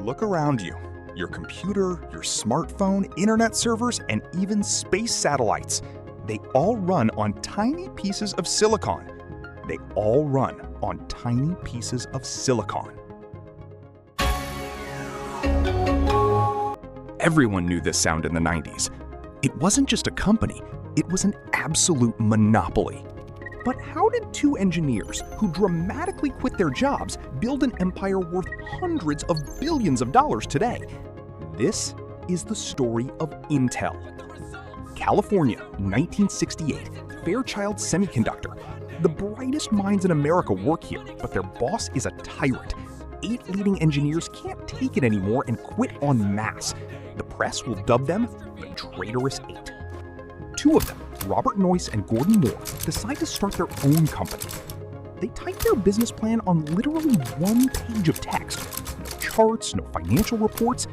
Look around you. Your computer, your smartphone, internet servers, and even space satellites. They all run on tiny pieces of silicon. They all run on tiny pieces of silicon. Everyone knew this sound in the 90s. It wasn't just a company, it was an absolute monopoly. But how did two engineers who dramatically quit their jobs build an empire worth hundreds of billions of dollars today? This is the story of Intel. California, 1968, Fairchild Semiconductor. The brightest minds in America work here, but their boss is a tyrant. 8 leading engineers can't take it anymore and quit en masse. The press will dub them the Traitorous Eight. 2 of them, Robert Noyce and Gordon Moore, decide to start their own company. They type their business plan on literally 1 page of text. No charts, no financial reports,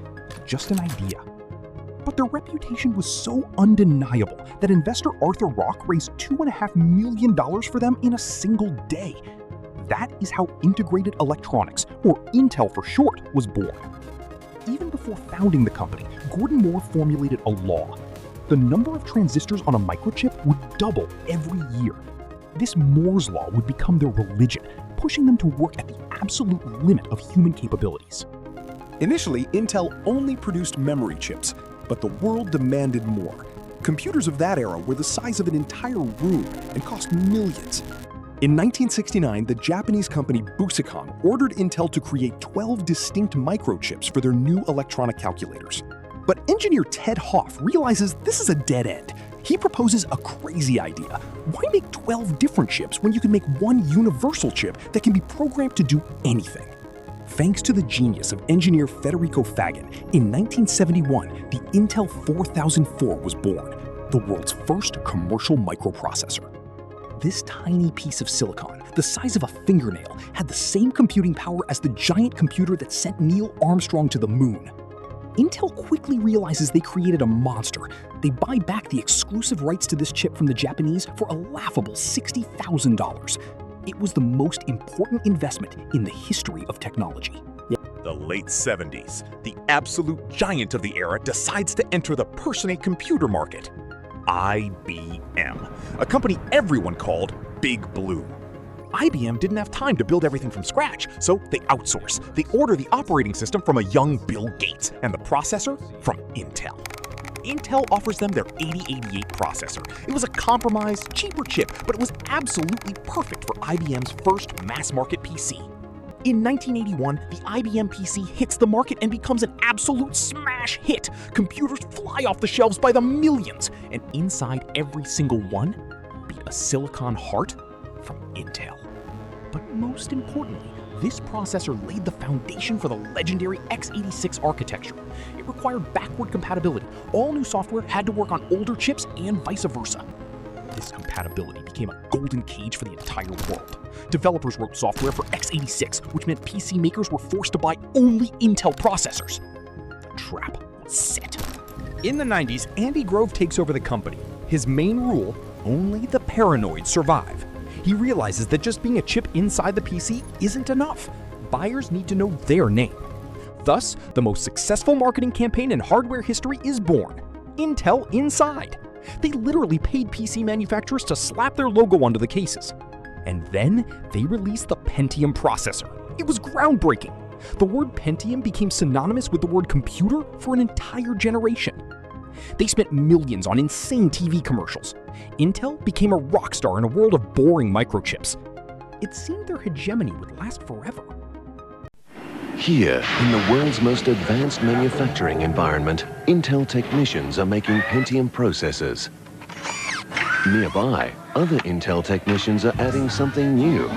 just an idea. But their reputation was so undeniable that investor Arthur Rock raised $2.5 million for them in a single day. That is how Integrated Electronics, or Intel for short, was born. Even before founding the company, Gordon Moore formulated a law. The number of transistors on a microchip would double every year. This Moore's Law would become their religion, pushing them to work at the absolute limit of human capabilities. Initially, Intel only produced memory chips, but the world demanded more. Computers of that era were the size of an entire room and cost millions. In 1969, the Japanese company Busicom ordered Intel to create 12 distinct microchips for their new electronic calculators. But engineer Ted Hoff realizes this is a dead end. He proposes a crazy idea. Why make 12 different chips when you can make one universal chip that can be programmed to do anything? Thanks to the genius of engineer Federico Faggin, in 1971, the Intel 4004 was born, the world's first commercial microprocessor. This tiny piece of silicon, the size of a fingernail, had the same computing power as the giant computer that sent Neil Armstrong to the moon. Intel quickly realizes they created a monster. They buy back the exclusive rights to this chip from the Japanese for a laughable $60,000. It was the most important investment in the history of technology. The late 70s, the absolute giant of the era decides to enter the personate computer market. IBM, a company everyone called Big Blue. IBM didn't have time to build everything from scratch, so they outsource. They order the operating system from a young Bill Gates and the processor from Intel. Intel offers them their 8088 processor. It was a compromised, cheaper chip, but it was absolutely perfect for IBM's first mass-market PC. In 1981, the IBM PC hits the market and becomes an absolute smash hit. Computers fly off the shelves by the millions, and inside every single one beat a silicon heart from Intel. But most importantly, this processor laid the foundation for the legendary x86 architecture. It required backward compatibility. All new software had to work on older chips and vice versa. This compatibility became a golden cage for the entire world. Developers wrote software for x86, which meant PC makers were forced to buy only Intel processors. The trap was set. In the 90s, Andy Grove takes over the company. His main rule, only the paranoid survive. He realizes that just being a chip inside the PC isn't enough. Buyers need to know their name. Thus, the most successful marketing campaign in hardware history is born: Intel Inside. They literally paid PC manufacturers to slap their logo onto the cases. And then they released the Pentium processor. It was groundbreaking. The word Pentium became synonymous with the word computer for an entire generation. They spent millions on insane TV commercials. Intel became a rock star in a world of boring microchips. It seemed their hegemony would last forever. Here, in the world's most advanced manufacturing environment, Intel technicians are making Pentium processors. Nearby, other Intel technicians are adding something new.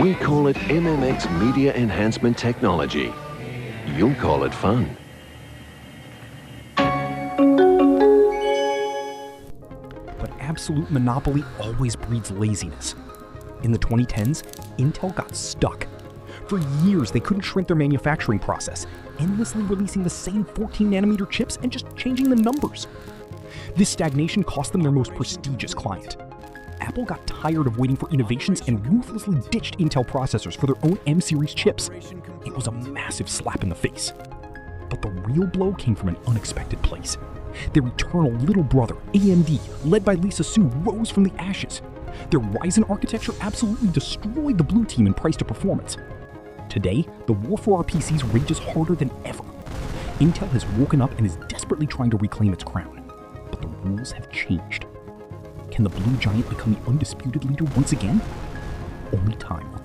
We call it MMX Media Enhancement Technology. You'll call it fun. But absolute monopoly always breeds laziness. In the 2010s, Intel got stuck. For years, they couldn't shrink their manufacturing process, endlessly releasing the same 14-nanometer chips and just changing the numbers. This stagnation cost them their most prestigious client. Apple got tired of waiting for innovations and ruthlessly ditched Intel processors for their own M-series chips. It was a massive slap in the face. But the real blow came from an unexpected place. Their eternal little brother, AMD, led by Lisa Su, rose from the ashes. Their Ryzen architecture absolutely destroyed the blue team in price to performance. Today, the war for our PCs rages harder than ever. Intel has woken up and is desperately trying to reclaim its crown. But the rules have changed. Can the blue giant become the undisputed leader once again? Only time will